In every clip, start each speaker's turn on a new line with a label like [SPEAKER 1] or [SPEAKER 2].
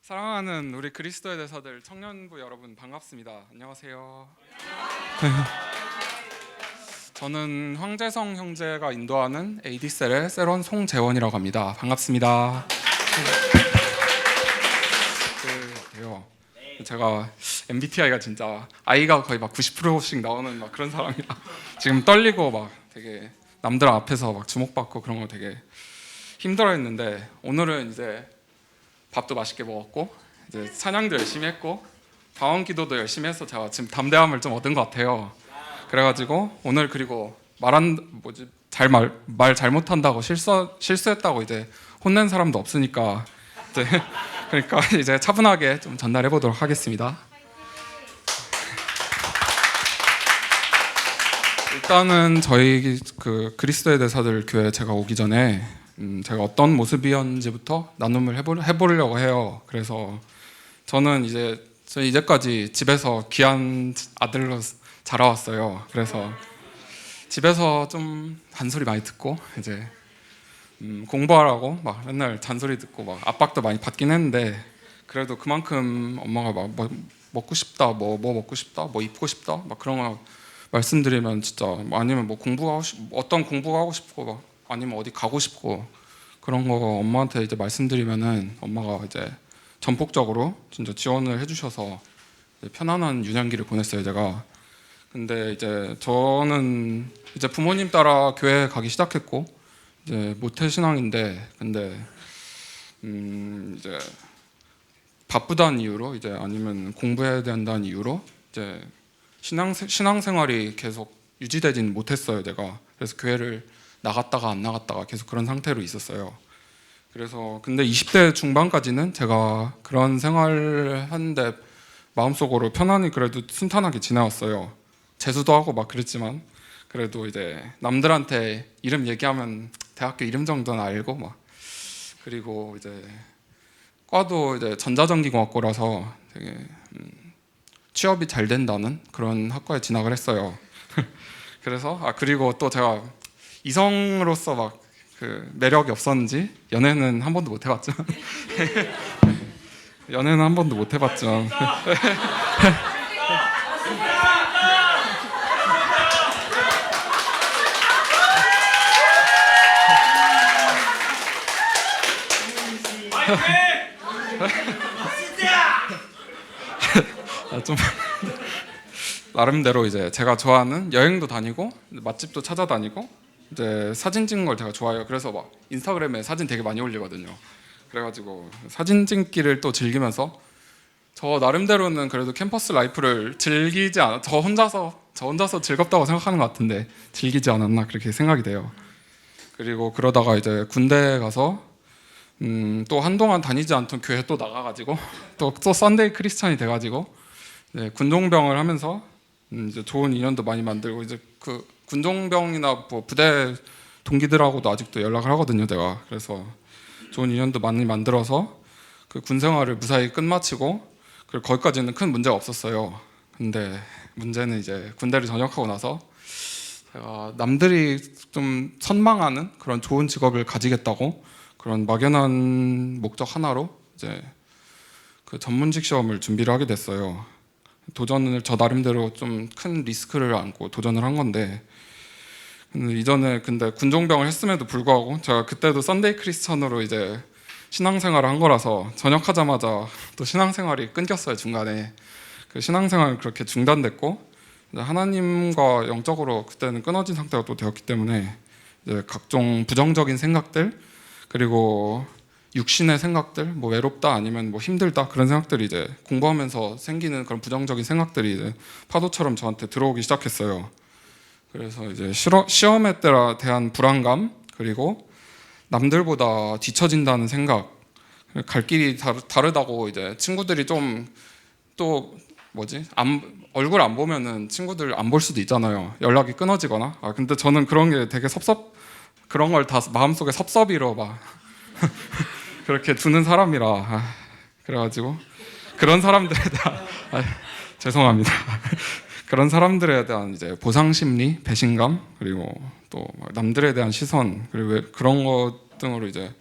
[SPEAKER 1] 사랑하는 우리 그리스도의 대사들 청년부 여러분 반갑습니다. 안녕하세요. 저는 황재성 형제가 인도하는 AD셀의 세론 송재원이라고 합니다. 반갑습니다. 제가 MBTI가 진짜 I가 거의 막 90%씩 나오는 막 그런 사람이라 지금 떨리고 막 되게 남들 앞에서 막 주목받고 그런 거 되게 힘들어했는데, 오늘은 이제 밥도 맛있게 먹었고 이제 찬양도 열심히 했고 방언 기도도 열심히 해서 제가 지금 담대함을 좀 얻은 것 같아요. 그래가지고 오늘, 그리고 말 잘못한다고 실수했다고 이제 혼낸 사람도 없으니까 이제 그러니까 이제 차분하게 좀 전달해 보도록 하겠습니다. 일단은 저희 그 그리스도의 대사들 교회 제가 오기 전에 제가 어떤 모습이었는지부터 나눔을 해보려고 해요. 그래서 저는 이제까지 집에서 귀한 아들로 자라왔어요. 그래서 집에서 좀 잔소리 많이 듣고 이제 공부하라고 막 맨날 잔소리 듣고 막 압박도 많이 받긴 했는데, 그래도 그만큼 엄마가 막 먹고 싶다, 뭐 먹고 싶다, 뭐 입고 싶다, 막 그런 거 말씀드리면 진짜, 아니면 뭐 어떤 공부가 하고 싶고, 막 아니면 어디 가고 싶고 그런 거 엄마한테 이제 말씀드리면은 엄마가 이제 전폭적으로 진짜 지원을 해주셔서 편안한 유년기를 보냈어요, 제가. 근데 이제 저는 이제 부모님 따라 교회 가기 시작했고, 이제 모태신앙인데, 근데 이제 바쁘다는 이유로, 이제 아니면 공부해야 된다는 이유로 이제 신앙생활이 계속 유지되진 못했어요, 제가. 그래서 교회를 나갔다가 안 나갔다가 계속 그런 상태로 있었어요. 그래서 근데 20대 중반까지는 제가 그런 생활을 하는데 마음속으로 편안히 그래도 순탄하게 지내왔어요. 재수도 하고 막 그랬지만 그래도 이제 남들한테 이름 얘기하면 대학교 이름 정도는 알고 막, 그리고 이제 과도 이제 전자전기공학과라서 되게 취업이 잘 된다는 그런 학과에 진학을 했어요. 그래서 그리고 또 제가 이성으로서 막 그 매력이 없었는지 연애는 한 번도 못 해봤죠. 연애는 한 번도 못 해봤죠. 좀 나름대로 이제 제가 좋아하는 여행도 다니고 맛집도 찾아다니고 이제 사진 찍는 걸 제가 좋아해요. 그래서 막 인스타그램에 사진 되게 많이 올리거든요. 그래가지고 사진 찍기를 또 즐기면서 저 나름대로는 그래도 캠퍼스 라이프를 즐기지 않아, 저 혼자서 즐겁다고 생각하는 것 같은데 즐기지 않았나 그렇게 생각이 돼요. 그리고 그러다가 이제 군대 가서 또 한동안 다니지 않던 교회 또 나가가지고 또 썬데이 크리스찬이 돼가지고 군종병을 하면서 이제 좋은 인연도 많이 만들고, 이제 그 군종병이나 뭐 부대 동기들하고도 아직도 연락을 하거든요, 제가. 그래서 좋은 인연도 많이 만들어서 그 군 생활을 무사히 끝마치고, 그리고 거기까지는 큰 문제가 없었어요. 근데 문제는 이제 군대를 전역하고 나서 제가 남들이 좀 선망하는 그런 좋은 직업을 가지겠다고 그런 막연한 목적 하나로 이제 그 전문직 시험을 준비를 하게 됐어요. 도전을 저 나름대로 좀 큰 리스크를 안고 도전을 한 건데, 이전에 근데 군종병을 했음에도 불구하고 제가 그때도 썬데이 크리스천으로 이제 신앙생활을 한 거라서 전역하자마자 또 신앙생활이 끊겼어요, 중간에. 그 신앙생활이 그렇게 중단됐고, 하나님과 영적으로 그때는 끊어진 상태가 또 되었기 때문에 이제 각종 부정적인 생각들, 그리고 육신의 생각들, 뭐 외롭다 아니면 뭐 힘들다, 그런 생각들이 이제 공부하면서 생기는 그런 부정적인 생각들이 이제 파도처럼 저한테 들어오기 시작했어요. 그래서 이제 시험에 대한 불안감, 그리고 남들보다 뒤처진다는 생각, 갈 길이 다르다고 이제 친구들이 좀 또 얼굴 안 보면은 친구들 안 볼 수도 있잖아요. 연락이 끊어지거나. 근데 저는 그런 게 되게 그런 걸 다 마음속에 섭섭이로 막 그렇게 두는 사람이라, 그래가지고 그런 사람들에 대한 죄송합니다. 그런 사람들에 대한 이제 보상 심리, 배신감, 그리고 또 남들에 대한 시선, 그리고 그런 것 등으로 이제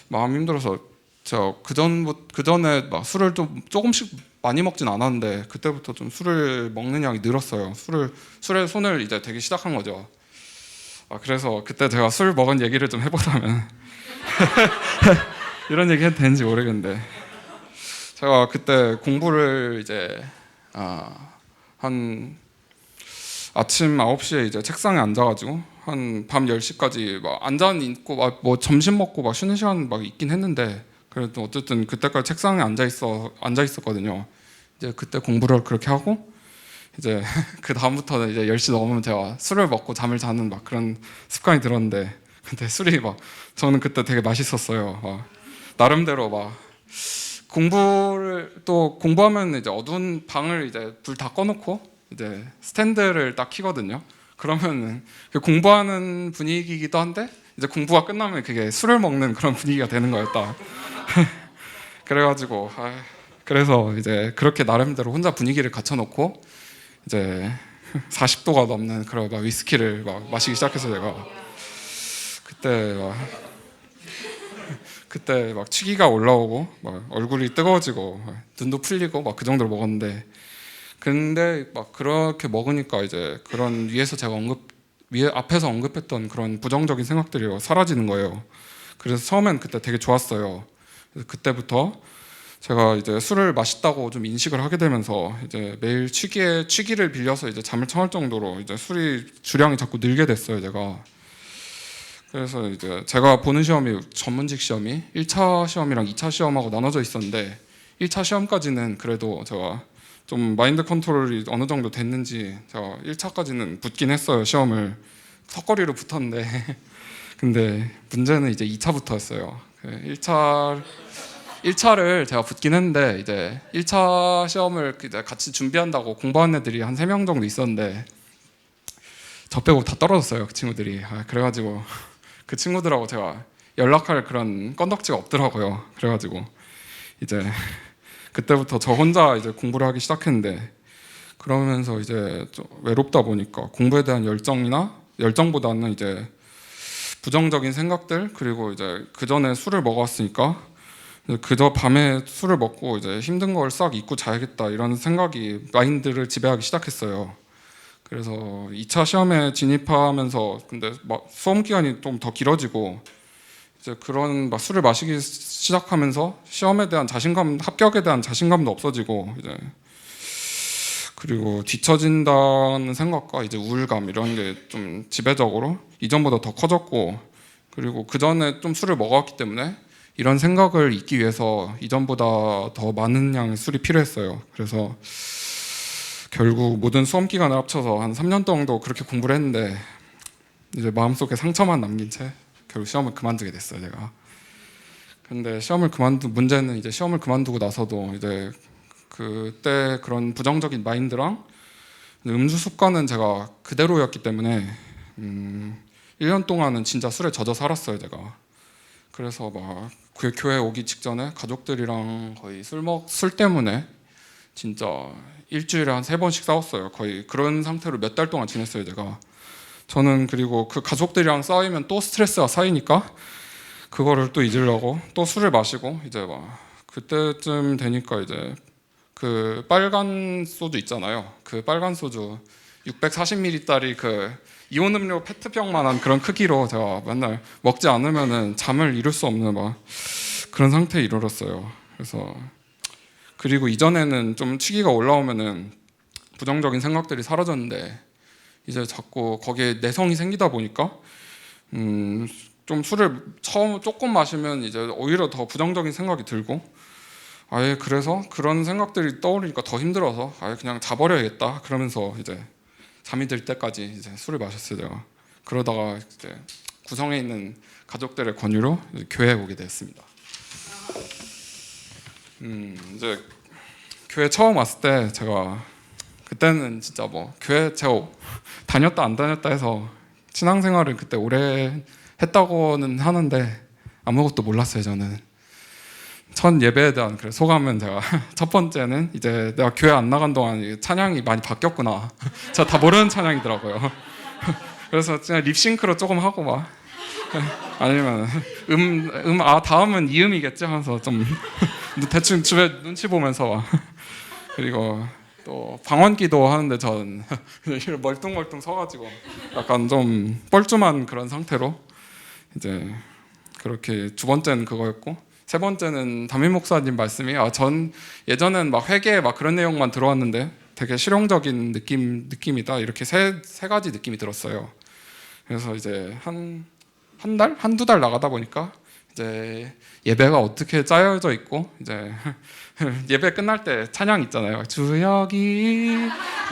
[SPEAKER 1] 마음 힘들어서 저 그전에 막 술을 좀 조금씩 많이 먹진 않았는데 그때부터 좀 술을 먹는 양이 늘었어요. 술에 손을 이제 대기 시작한 거죠. 그래서 그때 제가 술 먹은 얘기를 좀 해보자면 이런 얘기 해도 되는지 모르겠는데 제가 그때 공부를 이제 한 아침 9시에 이제 책상에 앉아가지고 한 밤 10시까지 막 앉아 있고 막 뭐 점심 먹고 막 쉬는 시간 막 있긴 했는데 그래도 어쨌든 그때까지 책상에 앉아 있었거든요. 이제 그때 공부를 그렇게 하고 이제 그 다음부터는 이제 10시 넘으면 제가 술을 먹고 잠을 자는 막 그런 습관이 들었는데 근데 술이 막 저는 그때 되게 맛있었어요. 막 나름대로 막 공부하면 이제 어두운 방을 이제 불 다 꺼놓고 이제 스탠드를 딱 켜거든요. 그러면 그 공부하는 분위기이기도 한데 이제 공부가 끝나면 그게 술을 먹는 그런 분위기가 되는 거였다. 그래가지고 그래서 이제 그렇게 나름대로 혼자 분위기를 갖춰놓고 이제 40도가 넘는 그런 막 위스키를 막 마시기 시작해서 제가 그때 막 취기가 올라오고 막 얼굴이 뜨거워지고 눈도 풀리고 막 그 정도로 먹었는데 근데 막 그렇게 먹으니까 이제 그런 앞에서 언급했던 그런 부정적인 생각들이 사라지는 거예요. 그래서 처음엔 그때 되게 좋았어요. 그래서 그때부터 제가 이제 술을 맛있다고 좀 인식을 하게 되면서 이제 매일 취기를 빌려서 이제 잠을 청할 정도로 이제 술이 주량이 자꾸 늘게 됐어요, 제가. 그래서 이제 제가 보는 시험이 전문직 시험이 1차 시험이랑 2차 시험하고 나눠져 있었는데 1차 시험까지는 그래도 제가 좀 마인드 컨트롤이 어느 정도 됐는지 제가 1차까지는 붙긴 했어요. 시험을 턱걸이로 붙었는데 근데 문제는 이제 2차부터였어요. 1차를 제가 붙긴 했는데 이제 1차 시험을 이제 같이 준비한다고 공부하는 애들이 한 3명 정도 있었는데 저 빼고 다 떨어졌어요. 그 친구들이. 그래가지고 그 친구들하고 제가 연락할 그런 건덕지가 없더라고요. 그래가지고 이제 그때부터 저 혼자 이제 공부를 하기 시작했는데 그러면서 이제 좀 외롭다 보니까 공부에 대한 열정보다는 이제 부정적인 생각들 그리고 이제 그 전에 술을 먹었으니까 그저 밤에 술을 먹고 이제 힘든 걸 싹 잊고 자야겠다 이런 생각이 마인드를 지배하기 시작했어요. 그래서 2차 시험에 진입하면서 근데 막 수험 기간이 좀 더 길어지고 이제 그런 막 술을 마시기 시작하면서 시험에 대한 자신감, 합격에 대한 자신감도 없어지고 이제 그리고 뒤처진다는 생각과 이제 우울감 이런 게 좀 지배적으로 이전보다 더 커졌고 그리고 그 전에 좀 술을 먹었기 때문에 이런 생각을 잊기 위해서 이전보다 더 많은 양의 술이 필요했어요. 그래서 결국 모든 수험 기간을 합쳐서 한 3년 정도 그렇게 공부를 했는데 이제 마음속에 상처만 남긴 채 결국 시험을 그만두게 됐어요, 제가. 근데 문제는 이제 시험을 그만두고 나서도 이제 그때 그런 부정적인 마인드랑 음주 습관은 제가 그대로였기 때문에 1년 동안은 진짜 술에 젖어 살았어요, 제가. 그래서 막 그 교회 오기 직전에 가족들이랑 거의 술 때문에 진짜 일주일에 한 3번씩 싸웠어요. 거의 그런 상태로 몇 달 동안 지냈어요, 제가. 저는 그리고 그 가족들이랑 싸우면 또 스트레스가 쌓이니까 그거를 또 잊으려고 또 술을 마시고 이제 막 그때쯤 되니까 이제 그 빨간 소주 있잖아요. 그 빨간 소주 640ml짜리 그 이온 음료 페트병만한 그런 크기로 제가 맨날 먹지 않으면은 잠을 이룰 수 없는 막 그런 상태에 이르렀어요. 그래서 그리고 이전에는 좀 취기가 올라오면은 부정적인 생각들이 사라졌는데 이제 자꾸 거기에 내성이 생기다 보니까 좀 술을 조금 마시면 이제 오히려 더 부정적인 생각이 들고 아예 그래서 그런 생각들이 떠오르니까 더 힘들어서 아예 그냥 자버려야겠다 그러면서 이제 잠이 들 때까지 이제 술을 마셨어요, 제가. 그러다가 이제 구성에 있는 가족들의 권유로 이제 교회에 오게 됐습니다. 이제 교회 처음 왔을 때 제가 그때는 진짜 뭐 교회 제가 다녔다 안 다녔다 해서 신앙생활을 그때 오래 했다고는 하는데 아무것도 몰랐어요, 저는. 첫 예배에 대한 그 소감은 제가 첫 번째는 이제 내가 교회 안 나간 동안 찬양이 많이 바뀌었구나. 제가 다 모르는 찬양이더라고요. 그래서 그냥 립싱크로 조금 하고 막 아니면 다음은 이음이겠지 하면서 좀 대충 주변 눈치 보면서 그리고 또 방언기도 하는데 전 멀뚱멀뚱 서가지고 약간 좀 뻘쭘한 그런 상태로 이제 그렇게 두 번째는 그거였고 세 번째는 담임 목사님 말씀이 전 예전엔 막 회계 막 그런 내용만 들어왔는데 되게 실용적인 느낌이다 이렇게 세 가지 느낌이 들었어요. 그래서 이제 한두 달 나가다 보니까 이제 예배가 어떻게 짜여져 있고 이제 예배 끝날 때 찬양 있잖아요. 주 여기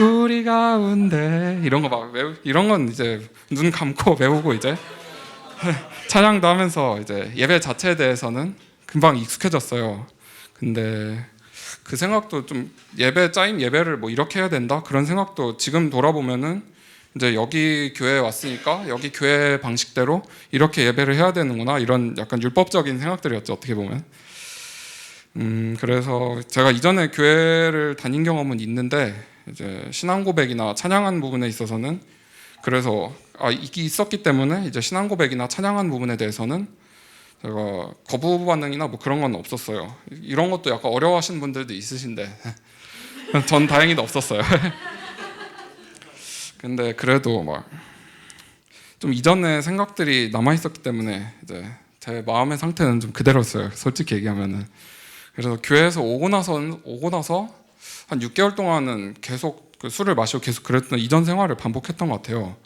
[SPEAKER 1] 우리 가운데 이런 거 막 이런 건 이제 눈 감고 외우고 이제 찬양도 하면서 이제 예배 자체에 대해서는 금방 익숙해졌어요. 근데 그 생각도 좀 예배를 뭐 이렇게 해야 된다 그런 생각도 지금 돌아보면은 이제 여기 교회에 왔으니까 여기 교회 방식대로 이렇게 예배를 해야 되는구나 이런 약간 율법적인 생각들이었죠 어떻게 보면. 그래서 제가 이전에 교회를 다닌 경험은 있는데 이제 신앙 고백이나 찬양한 부분에 있어서는 그래서 이게 있었기 때문에 이제 신앙 고백이나 찬양한 부분에 대해서는 제가 거부 반응이나 뭐 그런 건 없었어요. 이런 것도 약간 어려워하시는 분들도 있으신데 전 다행히도 없었어요. 근데 그래도 막 좀 이전의 생각들이 남아 있었기 때문에 이제 제 마음의 상태는 좀 그대로였어요. 솔직히 얘기하면은. 그래서 교회에서 오고 나서 한 6개월 동안은 계속 그 술을 마시고 계속 그랬던 이전 생활을 반복했던 것 같아요.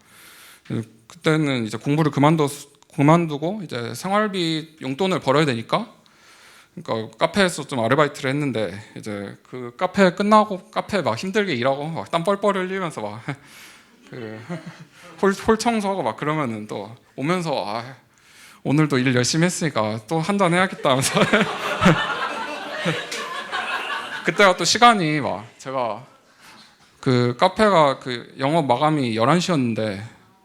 [SPEAKER 1] 그때는 이제 공부를 그만두고 이제 생활비 용돈을 벌어야 되니까 그러니까 카페에서 좀 아르바이트를 했는데 이제 그 카페 끝나고 카페 막 힘들게 일하고 막 땀 뻘뻘 흘리면서 막 그 홀 청소하고 막 그러면은 또 오면서 오늘도 일 열심히 했으니까 또 한잔 해야겠다 하면서 그때가 또 시간이 막 제가 그 카페가 그 영업 마감이 11시였는데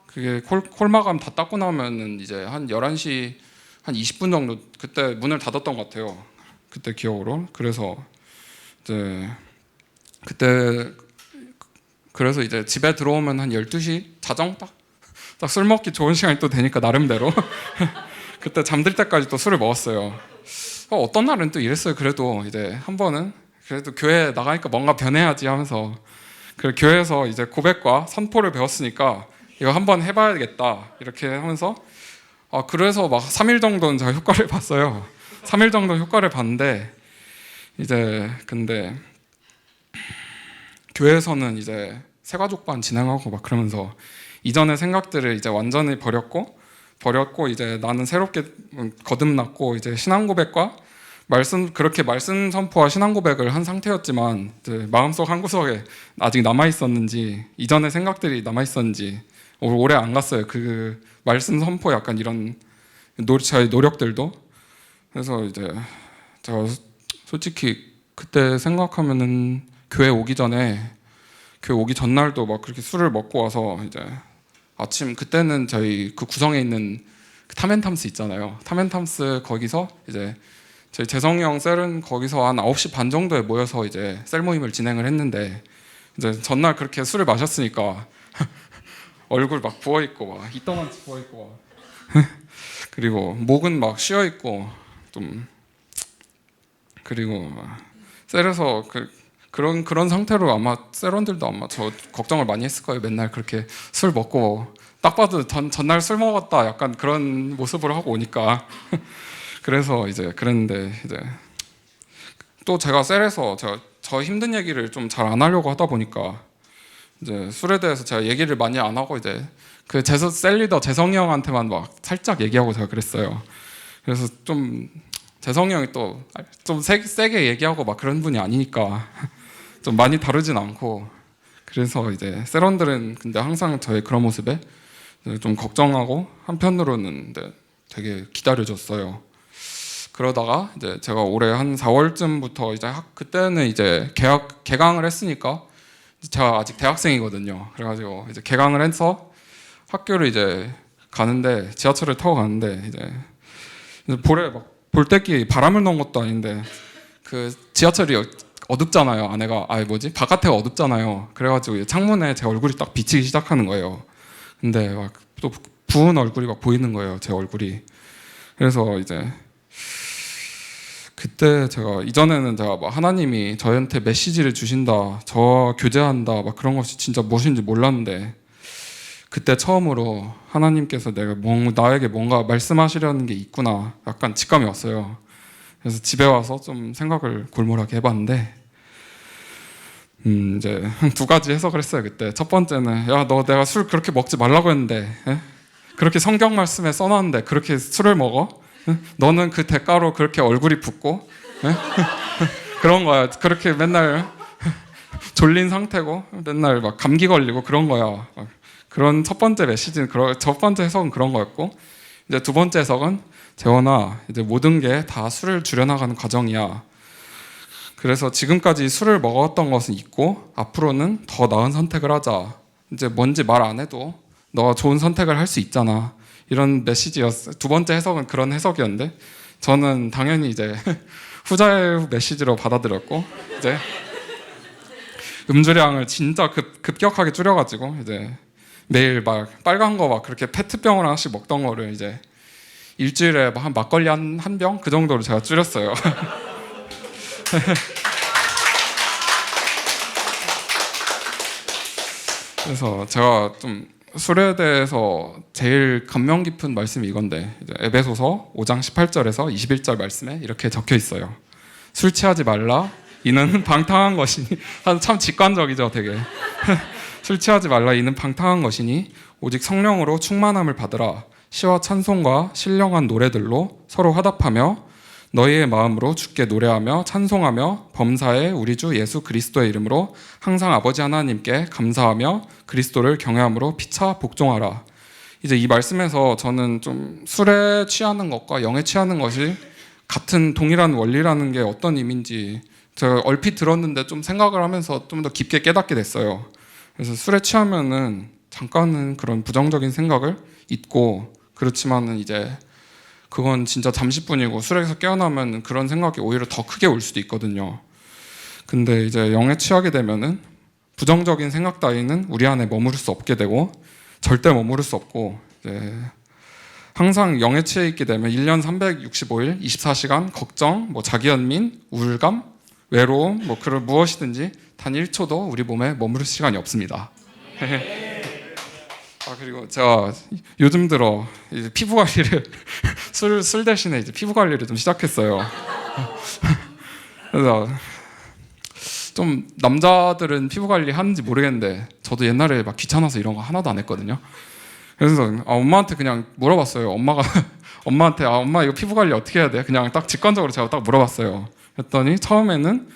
[SPEAKER 1] 그게 콜 마감 다 닦고 나면은 이제 한 11시 한 20분 정도 그때 문을 닫았던 것 같아요. 그때 기억으로. 그래서 이제 그때 그래서 이제 집에 들어오면 한 12시 자정 딱 술 먹기 좋은 시간이 또 되니까 나름대로 그때 잠들 때까지 또 술을 먹었어요. 어떤 날은 또 이랬어요. 그래도 이제 한 번은 그래도 교회 나가니까 뭔가 변해야지 하면서 그 교회에서 이제 고백과 선포를 배웠으니까 이거 한번 해봐야겠다 이렇게 하면서 그래서 막 3일 정도는 제가 효과를 봤어요. 3일 정도 효과를 봤는데 이제 근데 교회에서는 이제 새가족반 진행하고 막 그러면서 이전의 생각들을 이제 완전히 버렸고 이제 나는 새롭게 거듭났고 이제 신앙 고백과 그렇게 말씀 선포와 신앙 고백을 한 상태였지만 이제 마음속 한 구석에 아직 남아 있었는지 이전의 생각들이 남아 있었는지 오래 안 갔어요. 그 말씀 선포 약간 이런 저의 노력들도. 그래서 이제 제가 솔직히 그때 생각하면은 교회 오기 전날도 막 그렇게 술을 먹고 와서 이제 아침 그때는 저희 그 구성에 있는 그 타멘탐스 있잖아요. 타멘탐스 거기서 이제 저희 재성이 형 셀은 거기서 한 9시 반 정도에 모여서 이제 셀 모임을 진행을 했는데 이제 전날 그렇게 술을 마셨으니까 얼굴 막 부어 있고 막 이따만치 부어 있고 그리고 목은 막 쉬어 있고 좀 그리고 막 셀에서 그런 상태로 아마 셀원들도 아마 저 걱정을 많이 했을 거예요. 맨날 그렇게 술 먹고 딱 봐도 전날 술 먹었다 약간 그런 모습을 하고 오니까 그래서 이제 그랬는데 이제 또 제가 셀에서 저 힘든 얘기를 좀 잘 안 하려고 하다 보니까 이제 술에 대해서 제가 얘기를 많이 안 하고 이제 그 셀 리더 재성이 형한테만 막 살짝 얘기하고 제가 그랬어요. 그래서 좀 재성이 형이 또 좀 세게 얘기하고 막 그런 분이 아니니까 좀 많이 다르진 않고 그래서 이제 셀원들은 근데 항상 저의 그런 모습에 좀 걱정하고 한편으로는 되게 기다려줬어요. 그러다가 이제 제가 올해 한 4월쯤부터 이제 그때는 이제 개강을 했으니까 제가 아직 대학생이거든요. 그래가지고 이제 개강을 해서 학교를 이제 가는데 지하철을 타고 가는데 이제 볼에 막 볼때끼 바람을 넣은 것도 아닌데 그 지하철이 어둡잖아요. 안에가 바깥에가 어둡잖아요. 그래가지고 창문에 제 얼굴이 딱 비치기 시작하는 거예요. 근데 막 또 부은 얼굴이 막 보이는 거예요, 제 얼굴이. 그래서 이제 그때 제가 이전에는 제가 막 하나님이 저한테 메시지를 주신다, 저 교제한다, 막 그런 것이 진짜 무엇인지 몰랐는데 그때 처음으로 하나님께서 나에게 뭔가 말씀하시려는 게 있구나, 약간 직감이 왔어요. 그래서 집에 와서 좀 생각을 골몰하게 해봤는데 이제 두 가지 해석을 했어요. 그때 첫 번째는 야, 너 내가 술 그렇게 먹지 말라고 했는데 그렇게 성경 말씀에 써놨는데 그렇게 술을 먹어? 너는 그 대가로 그렇게 얼굴이 붓고 그런 거야. 그렇게 맨날 졸린 상태고 맨날 막 감기 걸리고 그런 거야. 그런 첫 번째 메시지는 첫 번째 해석은 그런 거였고, 이제 두 번째 해석은 재원아, 이제 모든 게 다 술을 줄여나가는 과정이야. 그래서 지금까지 술을 먹었던 것은 있고 앞으로는 더 나은 선택을 하자. 이제 뭔지 말 안 해도 너가 좋은 선택을 할 수 있잖아. 이런 메시지였어요. 두 번째 해석은 그런 해석이었는데 저는 당연히 이제 후자의 메시지로 받아들였고, 이제 음주량을 진짜 급격하게 줄여가지고 이제 매일 막 빨간 거 막 그렇게 페트병을 하나씩 먹던 거를 이제 일주일에 한 막걸리 한 병 그 정도로 제가 줄였어요. 그래서 제가 좀 술에 대해서 제일 감명 깊은 말씀이 이건데, 이제 에베소서 5장 18절에서 21절 말씀에 이렇게 적혀 있어요. 술 취하지 말라, 이는 방탕한 것이니. 참 직관적이죠, 되게. 술 취하지 말라, 이는 방탕한 것이니 오직 성령으로 충만함을 받으라. 시와 찬송과 신령한 노래들로 서로 화답하며 너희의 마음으로 주께 노래하며 찬송하며 범사에 우리 주 예수 그리스도의 이름으로 항상 아버지 하나님께 감사하며 그리스도를 경외함으로 피차 복종하라. 이제 이 말씀에서 저는 좀 술에 취하는 것과 영에 취하는 것이 같은 동일한 원리라는 게 어떤 의미인지 제가 얼핏 들었는데 좀 생각을 하면서 좀 더 깊게 깨닫게 됐어요. 그래서 술에 취하면은 잠깐은 그런 부정적인 생각을 잊고, 그렇지만은 이제 그건 진짜 잠시뿐이고 술에서 깨어나면 그런 생각이 오히려 더 크게 올 수도 있거든요. 근데 이제 영에 취하게 되면은 부정적인 생각 따위는 우리 안에 머무를 수 없게 되고 절대 머무를 수 없고, 이제 항상 영에 취해 있게 되면 1년 365일 24시간 걱정, 뭐 자기연민, 우울감, 외로움, 뭐 그런 무엇이든지 단 1초도 우리 몸에 머무를 시간이 없습니다. 그리고 제가 요즘 들어 이제 피부 관리를 술 대신에 이제 피부 관리를 좀 시작했어요. 그래서 좀 남자들은 피부 관리 하는지 모르겠는데 저도 옛날에 막 귀찮아서 이런 거 하나도 안 했거든요. 그래서 엄마한테 그냥 물어봤어요. 엄마한테 엄마 이거 피부 관리 어떻게 해야 돼? 그냥 딱 직관적으로 제가 딱 물어봤어요. 그랬더니 처음에는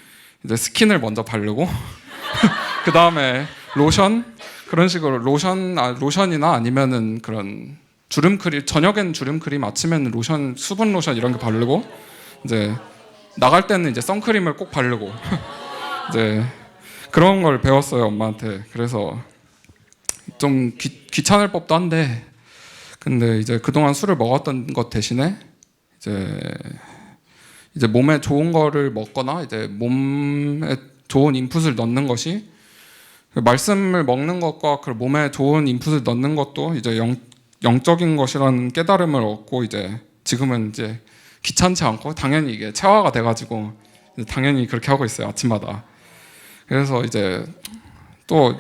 [SPEAKER 1] 이제 스킨을 먼저 바르고 그 다음에 로션, 그런 식으로 로션이나 아니면은 그런 주름크림, 저녁엔 주름크림, 아침에는 로션, 수분 로션 이런 거 바르고, 이제 나갈 때는 이제 선크림을 꼭 바르고 이제 그런 걸 배웠어요, 엄마한테. 그래서 좀 귀찮을 법도 한데, 근데 이제 그동안 술을 먹었던 것 대신에 이제 몸에 좋은 거를 먹거나 이제 몸에 좋은 인풋을 넣는 것이, 말씀을 먹는 것과 그 몸에 좋은 인풋을 넣는 것도 이제 영적인 것이라는 깨달음을 얻고, 이제 지금은 이제 귀찮지 않고 당연히 이게 체화가 돼가지고 당연히 그렇게 하고 있어요, 아침마다. 그래서 이제 또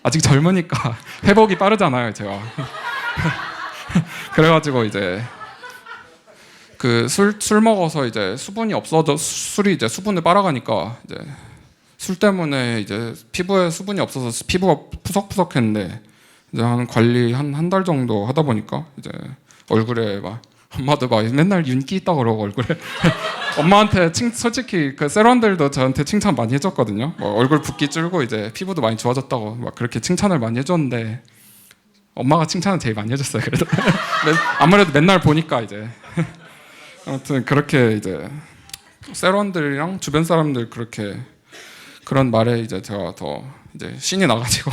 [SPEAKER 1] 아직 젊으니까 회복이 빠르잖아요, 제가. 그래가지고 이제 그 술 먹어서 이제 수분이 없어져, 술이 이제 수분을 빨아가니까 이제 술 때문에 이제 피부에 수분이 없어서 피부가 푸석푸석했는데, 이제 관리 한 달 정도 하다 보니까 이제 얼굴에 막 엄마도 막 맨날 윤기 있다고 그러고 얼굴에 엄마한테 솔직히 그 세런들도 저한테 칭찬 많이 해줬거든요. 뭐 얼굴 붓기 줄고 이제 피부도 많이 좋아졌다고 막 그렇게 칭찬을 많이 해줬는데 엄마가 칭찬을 제일 많이 해줬어요. 그래도 아무래도 맨날 보니까 이제 아무튼 그렇게 이제 세런들이랑 주변 사람들 그렇게 그런 말에 이제 제가 더 이제 신이 나가지고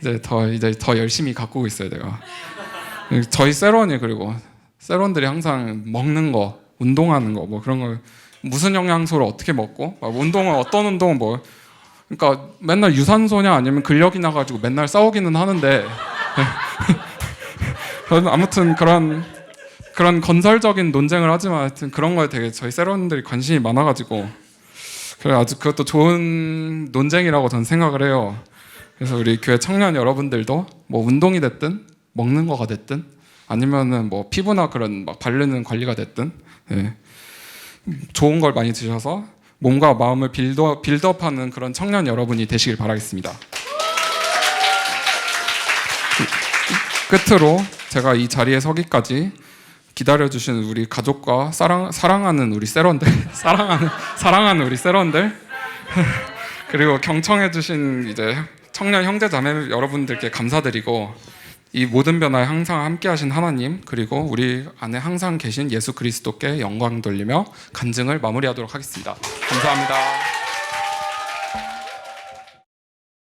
[SPEAKER 1] 이제 더 열심히 가꾸고 있어요, 내가. 저희 세런이, 그리고 세런들이 항상 먹는 거, 운동하는 거, 뭐 그런 걸 무슨 영양소를 어떻게 먹고, 운동은 어떤 운동은 뭐, 그러니까 맨날 유산소냐 아니면 근력이 나가지고 맨날 싸우기는 하는데 저는 아무튼 그런 건설적인 논쟁을 하지만 하여튼 그런 거에 되게 저희 세러분들이 관심이 많아가지고 그래 아주 그것도 좋은 논쟁이라고 저는 생각을 해요. 그래서 우리 교회 청년 여러분들도 뭐 운동이 됐든 먹는 거가 됐든 아니면은 뭐 피부나 그런 막 바르는 관리가 됐든 네. 좋은 걸 많이 드셔서 몸과 마음을 빌드업하는 그런 청년 여러분이 되시길 바라겠습니다. 끝으로 제가 이 자리에 서기까지 기다려주신 우리 가족과 사랑하는 우리 세런들 사랑하는 우리 세런들 그리고 경청해주신 이제 청년 형제자매 여러분들께 감사드리고 이 모든 변화에 항상 함께하신 하나님 그리고 우리 안에 항상 계신 예수 그리스도께 영광 돌리며 간증을 마무리하도록 하겠습니다. 감사합니다.